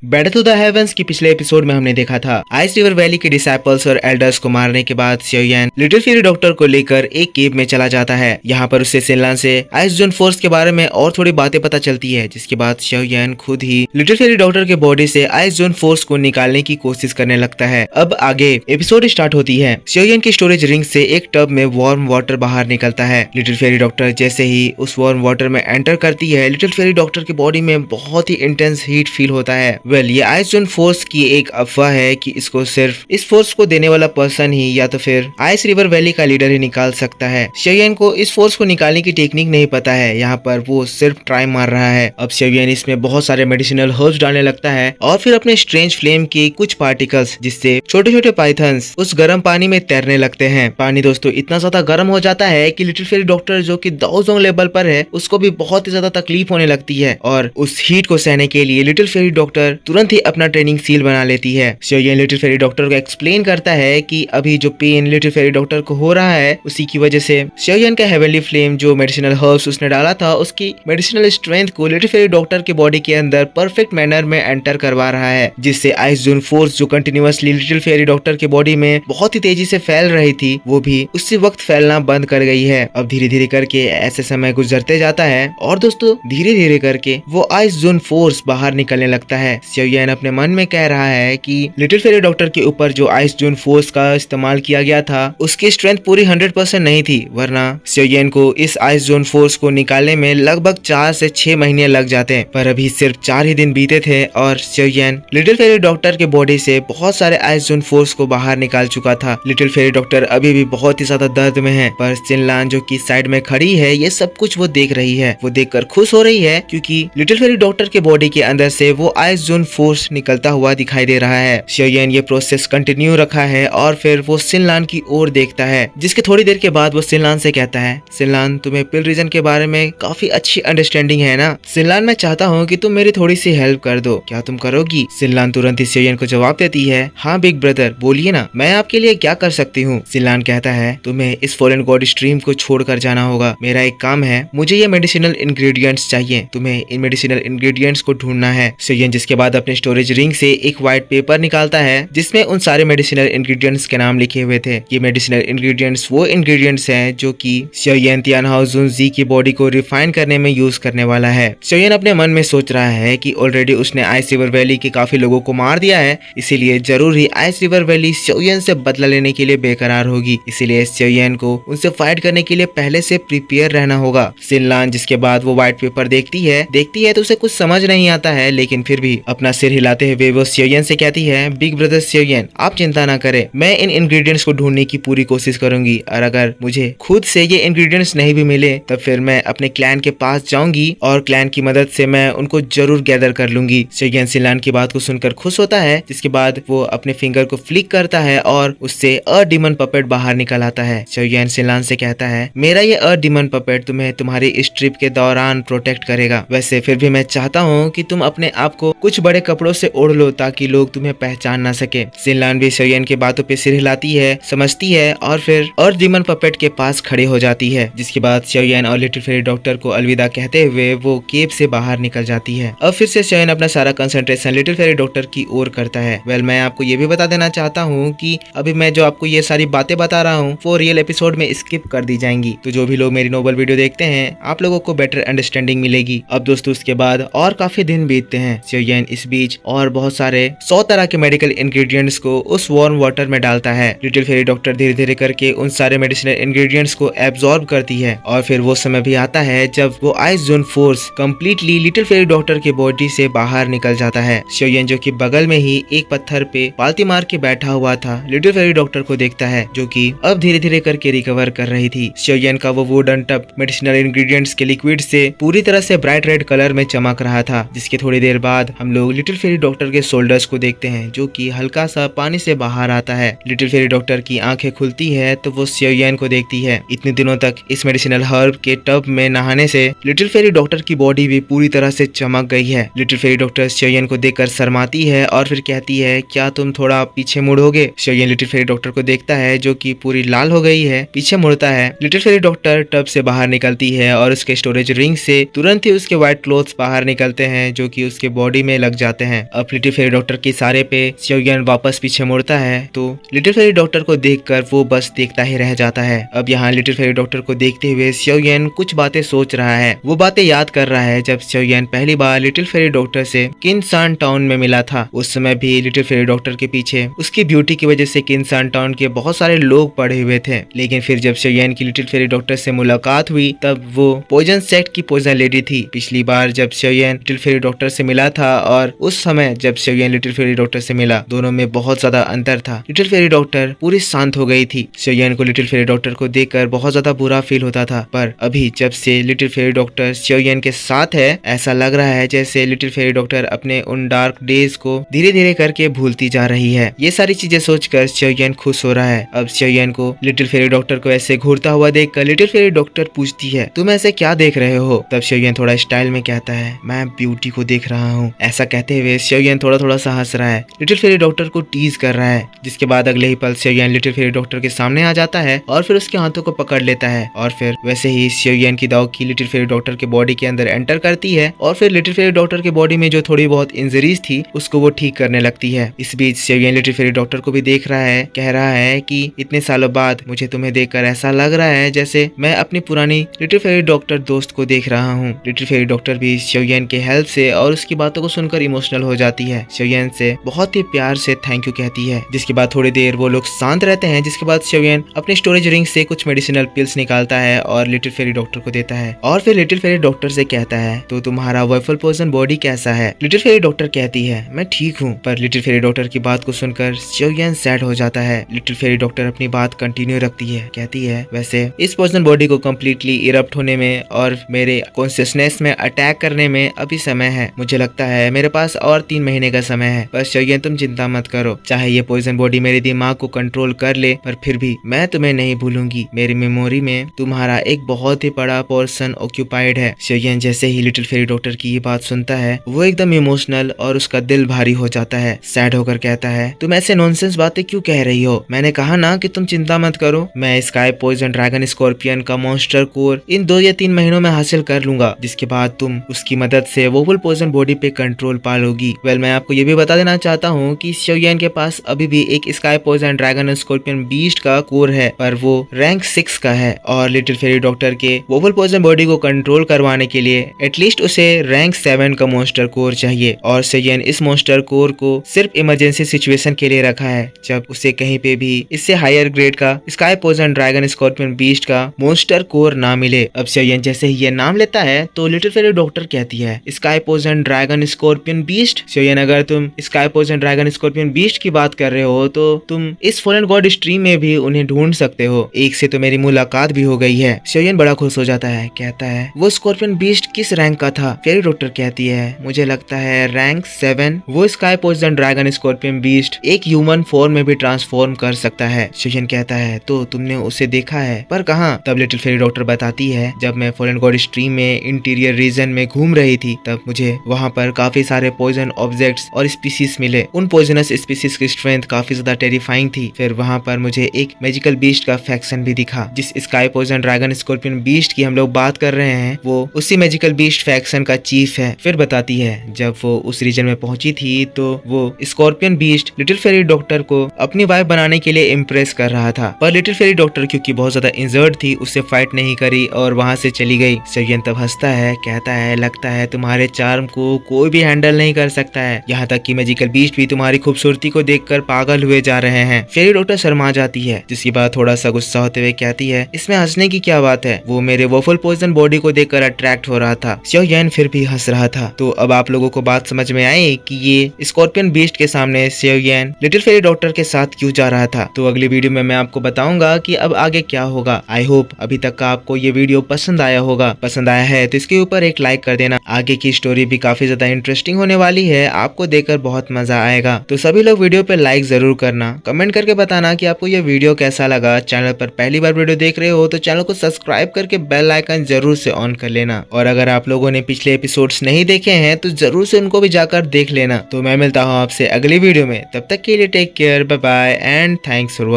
Battle to the heavens की पिछले episode में हमने देखा था आइस रिवर वैली के डिसाइपल्स और एल्डर्स को मारने के बाद xiaoyan लिटिल फेरी डॉक्टर को लेकर एक केव में चला जाता है। यहाँ पर उससे सिनलान से आइस जोन फोर्स के बारे में और थोड़ी बातें पता चलती है, जिसके बाद xiaoyan खुद ही लिटिल फेरी डॉक्टर के बॉडी से आइस जोन फोर्स को निकालने की कोशिश करने लगता है। अब आगे एपिसोड स्टार्ट होती है। xiaoyan की स्टोरेज रिंग से एक टब में वार्म वाटर बाहर निकलता है। लिटिल फेरी डॉक्टर जैसे ही उस वार्म वाटर में एंटर करती है, लिटिल फेरी डॉक्टर की बॉडी में बहुत ही इंटेंस हीट फील होता है। ये आइस जोन फोर्स की एक अफवाह है कि इसको सिर्फ इस फोर्स को देने वाला पर्सन ही या तो फिर आइस रिवर वैली का लीडर ही निकाल सकता है। xiaoyan को इस फोर्स को निकालने की टेक्निक नहीं पता है, यहाँ पर वो सिर्फ ट्राई मार रहा है। अब xiaoyan इसमें बहुत सारे मेडिसिनल हर्ब्स डालने लगता है और फिर अपने स्ट्रेंज फ्लेम के कुछ पार्टिकल्स, जिससे छोटे छोटे पाइथन्स उस गर्म पानी में तैरने लगते हैं। पानी दोस्तों इतना ज्यादा गर्म हो जाता है कि लिटिल फेरी डॉक्टर जो कि दाओजोंग लेवल पर है, उसको भी बहुत ही ज्यादा तकलीफ होने लगती है और उस हीट को सहने के लिए लिटिल फेरी डॉक्टर तुरंत ही अपना ट्रेनिंग सील बना लेती है। xiaoyan लिटिल फेरी डॉक्टर को एक्सप्लेन करता है कि अभी जो पेन लिटिल फेरी डॉक्टर को हो रहा है उसी की वजह से xiaoyan का हेवनली फ्लेम जो मेडिसिनल हर्ब्स उसने डाला था, उसकी मेडिसिनल स्ट्रेंथ को लिटिल फेरी डॉक्टर के बॉडी के अंदर परफेक्ट मैनर में एंटर करवा रहा है, जिससे आइस जोन फोर्स जो कंटिन्यूअसली लिटिल फेरी डॉक्टर के बॉडी में बहुत ही तेजी से फैल रही थी, वो भी उसी वक्त फैलना बंद कर गई है। अब धीरे धीरे करके ऐसे समय गुजरते जाता है और दोस्तों धीरे धीरे करके वो आइस जोन फोर्स बाहर निकलने लगता है। xiaoyan अपने मन में कह रहा है कि लिटिल फेरी डॉक्टर के ऊपर जो आइस जोन फोर्स का इस्तेमाल किया गया था, उसकी स्ट्रेंथ पूरी 100% नहीं थी, वरना xiaoyan को इस आइस जोन फोर्स को निकालने में लगभग 4 से 6 महीने लग जाते। पर अभी सिर्फ 4 ही दिन बीते थे और xiaoyan लिटिल फेरी डॉक्टर के बॉडी से बहुत सारे आइस जोन फोर्स को बाहर निकाल चुका था। लिटिल फेरी डॉक्टर अभी भी बहुत ही ज्यादा दर्द में है, पर सिनलान जो की साइड में खड़ी है, ये सब कुछ वो देख रही है। वो देखकर खुश हो रही है क्योंकि लिटिल फेरी डॉक्टर के बॉडी के अंदर से वो आइस जोन फोर्स निकलता हुआ दिखाई दे रहा है। xiaoyan ये प्रोसेस कंटिन्यू रखा है और फिर वो सिनलान की ओर देखता है, जिसके थोड़ी देर के बाद वो सिनलान से कहता है, सिनलान तुम्हें पिल रीजन के बारे में काफी अच्छी अंडरस्टैंडिंग है ना? सिनलान मैं चाहता हूँ कि तुम मेरी थोड़ी सी हेल्प कर दो, क्या तुम करोगी? सिनलान तुरंत ही xiaoyan को जवाब देती है, हाँ बिग ब्रदर बोलिए ना, मैं आपके लिए क्या कर सकती हूँ? सिनलान कहता है, तुम्हें इस फॉरेन गॉड स्ट्रीम को छोड़कर जाना होगा, मेरा एक काम है, मुझे ये मेडिसिनल इंग्रेडिएंट्स चाहिए, तुम्हें इन मेडिसिनल इंग्रेडिएंट्स को ढूंढना है। xiaoyan जिसके बाद अपने स्टोरेज रिंग से एक व्हाइट पेपर निकालता है जिसमें उन सारे मेडिसिनल इंग्रेडिएंट्स के नाम लिखे हुए थे। ये मेडिसिनल इंग्रेडिएंट्स वो इंग्रेडिएंट्स हैं जो कि xiaoyan तियानहाओ जुनजी की बॉडी को रिफाइन करने में यूज करने वाला है। xiaoyan अपने मन में सोच रहा है कि ऑलरेडी उसने आइस रिवर वैली के काफी लोगों को मार दिया है, इसीलिए जरूर ही आइस रिवर वैली xiaoyan से बदला लेने के लिए बेकरार होगी, इसीलिए xiaoyan को उनसे फाइट करने के लिए पहले से प्रिपेयर रहना होगा। सिनलान जिसके बाद वो व्हाइट पेपर देखती है तो उसे कुछ समझ नहीं आता है, लेकिन फिर भी अपना सिर हिलाते हुए वो xiaoyan से कहती है, बिग ब्रदर xiaoyan आप चिंता ना करें, मैं इन इंग्रेडिएंट्स को ढूंढने की पूरी कोशिश करूंगी और अगर मुझे खुद से ये इंग्रेडिएंट्स नहीं भी मिले तब फिर मैं अपने क्लैन के पास जाऊंगी और क्लैन की मदद से मैं उनको जरूर गैदर कर लूंगी। xiaoyan सिनलान की बात को सुनकर खुश होता है, जिसके बाद वो अपने फिंगर को फ्लिक करता है और उससे अ डीमन पपेट बाहर निकल आता है। xiaoyan सिनलान से कहता है, मेरा ये अ डीमन पपेट तुम्हें तुम्हारी इस ट्रिप के दौरान प्रोटेक्ट करेगा, वैसे फिर भी मैं चाहता हूँ कि तुम अपने आप को कुछ बड़े कपड़ों से ओढ़ लो ताकि लोग तुम्हें पहचान ना सके। सिनलान भी xiaoyan की बातों पे सिर हिलाती है, समझती है और फिर अर्थ डीमन पपेट के पास खड़े हो जाती है, जिसके बाद xiaoyan और लिटिल फेरी डॉक्टर को अलविदा कहते हुए वो केव से बाहर निकल जाती है। अब फिर से xiaoyan अपना सारा कंसंट्रेशन लिटिल फेरी डॉक्टर की ओर करता है। मैं आपको ये भी बता देना चाहता हूँ कि अभी मैं जो आपको ये सारी बातें बता रहा हूँ वो रियल एपिसोड में स्किप कर दी जाएंगी, तो जो भी लोग मेरी नोबल वीडियो देखते हैं आप लोगों को बेटर अंडरस्टैंडिंग मिलेगी। अब दोस्तों उसके बाद और काफी दिन बीतते हैं। xiaoyan इस बीच और बहुत सारे 100 तरह के मेडिकल इंग्रेडिएंट्स को उस वार्म वाटर में डालता है। लिटिल फेरी डॉक्टर धीरे धीरे करके उन सारे मेडिसिनल इंग्रेडिएंट्स को एब्जॉर्ब करती है और फिर वो समय भी आता है जब वो ice zone force completely little fairy doctor के बॉडी से बाहर निकल जाता है। xiaoyan जो कि बगल में ही एक पत्थर पे पालती मार के बैठा हुआ था, लिटिल फेरी डॉक्टर को देखता है जो कि अब धीरे धीरे करके रिकवर कर रही थी। xiaoyan का वो वुडन टब मेडिसिनल इंग्रेडिएंट्स के लिक्विड से पूरी तरह से ब्राइट रेड कलर में चमक रहा था, जिसके थोड़ी देर बाद हम लोग लिटिल फेरी डॉक्टर के शोल्डर्स को देखते हैं जो कि हल्का सा पानी से बाहर आता है। लिटिल फेरी डॉक्टर की आंखें खुलती है तो वो xiaoyan को देखती है। इतने दिनों तक इस मेडिसिनल हर्ब के टब में नहाने से लिटिल फेरी डॉक्टर की बॉडी भी पूरी तरह से चमक गई है। लिटिल फेरी डॉक्टर xiaoyan को देखकर शर्माती है और फिर कहती है, क्या तुम थोड़ा पीछे मुड़ोगे? xiaoyan लिटिल फेरी डॉक्टर को देखता है जो कि पूरी लाल हो गई है, पीछे मुड़ता है। लिटिल फेरी डॉक्टर टब से बाहर निकलती है और उसके स्टोरेज रिंग से तुरंत ही उसके व्हाइट क्लोथ्स बाहर निकलते हैं जो कि उसके बॉडी में लग जाते हैं। अब लिटिल फेरी डॉक्टर के इशारे पे xiaoyan वापस पीछे मुड़ता है तो लिटिल फेरी डॉक्टर को देखकर वो बस देखता ही रह जाता है। अब यहाँ लिटिल फेरी डॉक्टर को देखते हुए xiaoyan कुछ बातें सोच रहा है। वो बातें याद कर रहा है जब xiaoyan पहली बार लिटिल फेरी डॉक्टर से किनसान टाउन में मिला था। उस समय भी लिटिल फेरी डॉक्टर के पीछे उसकी ब्यूटी की वजह से किनसान टाउन के बहुत सारे लोग पड़े हुए थे। लेकिन फिर जब xiaoyan की लिटिल फेरी डॉक्टर से मुलाकात हुई तब वो पॉइजन सेक्ट की पॉइजन लेडी थी। पिछली बार जब xiaoyan लिटिल फेरी डॉक्टर से मिला था और उस समय जब xiaoyan लिटिल फेरी डॉक्टर से मिला, दोनों में बहुत ज्यादा अंतर था। लिटिल फेरी डॉक्टर पूरी शांत हो गई थी। xiaoyan को लिटिल फेरी डॉक्टर को देखकर बहुत ज्यादा बुरा फील होता था, पर अभी जब से लिटिल फेरी डॉक्टर xiaoyan के साथ है ऐसा लग रहा है जैसे लिटिल फेरी डॉक्टर अपने उन डार्क डेज को धीरे धीरे करके भूलती जा रही है। ये सारी चीजें सोचकर xiaoyan खुश हो रहा है। अब xiaoyan को लिटिल फेरी डॉक्टर को ऐसे घूरता हुआ देखकर लिटिल फेरी डॉक्टर पूछती है, तुम ऐसे क्या देख रहे हो? तब xiaoyan थोड़ा स्टाइल में कहता है, मैं ब्यूटी को देख रहा हूँ। ऐसा कहते हुए xiaoyan थोड़ा थोड़ा सा हंस रहा है, लिटिल फेरी डॉक्टर को टीज कर रहा है। जिसके बाद अगले ही पल xiaoyan लिटिल फेरी डॉक्टर के सामने आ जाता है और फिर उसके हाथों को पकड़ लेता है और फिर वैसे ही xiaoyan की दाव की लिटिल फेरी डॉक्टर के बॉडी के अंदर एंटर करती है और फिर लिटिल फेरी डॉक्टर के बॉडी में जो थोड़ी बहुत इंजरीज थी उसको वो ठीक करने लगती है। इस बीच xiaoyan लिटिल फेरी डॉक्टर को भी देख रहा है, कह रहा है कि इतने सालों बाद मुझे तुम्हें देखकर ऐसा लग रहा है जैसे मैं अपनी पुरानी लिटिल फेरी डॉक्टर दोस्त को देख रहा हूँ। लिटिल फेरी डॉक्टर भी xiaoyan के हेल्प से और उसकी बातों को सुनकर इमोशनल हो जाती है। xiaoyan से बहुत ही प्यार से थैंक यू कहती है। जिसके बाद थोड़ी देर वो लोग शांत रहते हैं। जिसके बाद xiaoyan अपने स्टोरेज रिंग से कुछ मेडिसिनल पिल्स निकालता है और लिटिल फेरी डॉक्टर को देता है और फिर लिटिल फेरी डॉक्टर से कहता है, तो तुम्हारा वॉइफल पोर्शन बॉडी कैसा है? लिटिल फेरी डॉक्टर कहती है, मैं ठीक हूँ। पर लिटिल फेरी डॉक्टर की बात को सुनकर xiaoyan सैड हो जाता है। लिटिल फेरी डॉक्टर अपनी बात कंटिन्यू रखती है, कहती है, वैसे इस पोर्शन बॉडी को कम्प्लीटली इरप्ट होने में और मेरे कॉन्शियसनेस में अटैक करने में अभी समय है। मुझे लगता है मेरे पास और 3 महीने का समय है। बस xiaoyan तुम चिंता मत करो, चाहे ये पॉइजन बॉडी मेरे दिमाग को कंट्रोल कर ले पर फिर भी मैं तुम्हें नहीं भूलूंगी। मेरी मेमोरी में तुम्हारा एक बहुत ही बड़ा पोर्शन ऑक्यूपाइड है। xiaoyan जैसे ही लिटिल फेरी डॉक्टर की ये बात सुनता है वो एकदम इमोशनल और उसका दिल भारी हो जाता है। सैड होकर कहता है, तुम ऐसे नॉनसेंस बातें क्यों कह रही हो? मैंने कहा ना कि तुम चिंता मत करो, मैं स्काई पॉइजन ड्रैगन स्कॉर्पियन का मॉन्स्टर कोर इन 2 या 3 महीनों में हासिल कर लूंगा, जिसके बाद तुम उसकी मदद से वोवल पॉइजन बॉडी पे कंट्रोल पा लोगी। वेल मैं आपको ये भी बता देना चाहता हूँ कि xiaoyan के पास अभी भी एक sky poison dragon scorpion beast का कोर है पर वो रैंक 6 का है और लिटिल फेरी डॉक्टर के वोवल पॉइजन बॉडी को कंट्रोल करवाने के लिए एटलीस्ट उसे रैंक 7 का मॉन्स्टर कोर चाहिए और xiaoyan इस मॉन्स्टर कोर को सिर्फ इमरजेंसी सिचुएशन के लिए रखा है, जब उसे कहीं पे भी इससे हायर ग्रेड का sky poison dragon scorpion beast का मॉन्स्टर कोर ना मिले। अब xiaoyan जैसे ही ये नाम लेता है तो लिटिल फेरी डॉक्टर कहती है, sky poison dragon scorpion beast? xiaoyan अगर तुम sky poison dragon scorpion beast की बात कर रहे हो तो तुम इस फॉलन गॉड स्ट्रीम में भी उन्हें ढूंढ सकते हो, एक से तो मेरी मुलाकात भी हो गई है। xiaoyan बड़ा खुश हो जाता है, कहता है, वो स्कॉर्पियन बीस्ट किस रैंक का था? फेरी डॉक्टर कहती है, मुझे लगता है रैंक 7। वो sky poison dragon scorpion beast एक ह्यूमन फॉर्म में भी ट्रांसफॉर्म कर सकता है। xiaoyan कहता है, तो तुमने उसे देखा है? पर कहाँ? तब लिटिल फेरी डॉक्टर बताती है, जब मैं फॉलन गॉड स्ट्रीम में इंटीरियर रीजन में घूम रही थी तब मुझे वहाँ पर काफी सारे पॉइजन ऑब्जेक्ट्स और स्पीसीज मिले। उन पॉइजनस स्पीसीज की स्ट्रेंथ काफी ज्यादा टेरिफाइंग थी। फिर वहाँ पर मुझे एक मैजिकल बीस्ट का फैक्शन भी दिखा। जिस sky poison dragon scorpion beast की हम लोग बात कर रहे हैं वो उसी मैजिकल बीस्ट फैक्शन का चीफ है। फिर बताती है, जब वो उस रीजन में पहुंची थी तो वो scorpion beast little fairy doctor को अपनी वाइफ बनाने के लिए इम्प्रेस कर रहा था, पर लिटिल फेरी डॉक्टर क्योंकि बहुत ज्यादा इंजर्ड थी उससे फाइट नहीं करी और वहाँ से चली गई। xiaoyan तब हंसता है, कहता है, लगता है तुम्हारे चार्म को कोई भी हैंडल नहीं कर सकता है, यहाँ तक कि मैजिकल बीस्ट भी तुम्हारी खूबसूरती को देखकर पागल हुए जा रहे हैं। फेरी डॉक्टर शर्मा जाती है, जिसकी बात थोड़ा सा गुस्सा होते हुए कहती है, इसमें हंसने की क्या बात है, वो मेरे वॉफल पॉइजन बॉडी को देखकर अट्रैक्ट हो रहा था। xiaoyan फिर भी हंस रहा था। तो अब आप लोगों को बात समझ में आई कि ये स्कॉर्पियन बीस्ट के सामने xiaoyan लिटिल फेरी डॉक्टर के साथ क्यों जा रहा था। तो अगली वीडियो में मैं आपको बताऊंगा कि अब आगे क्या होगा। आई होप अभी तक का आपको ये वीडियो पसंद आया होगा। पसंद आया है तो इसके ऊपर एक लाइक कर देना। आगे की स्टोरी भी काफी ज्यादा इंटरेस्टिंग होने वाली है, आपको देखकर बहुत मजा आएगा। तो सभी लोग वीडियो पे लाइक जरूर करना, कमेंट करके बताना कि आपको ये वीडियो कैसा लगा। चैनल पर पहली बार वीडियो देख रहे हो तो चैनल को सब्सक्राइब करके बेल आइकन जरूर से ऑन कर लेना। और अगर आप लोगों ने पिछले एपिसोड्स नहीं देखे हैं तो जरूर से उनको भी जाकर देख लेना। तो मैं मिलता हूँ आपसे अगली वीडियो में, तब तक के लिए take care, bye bye and thanks for watching.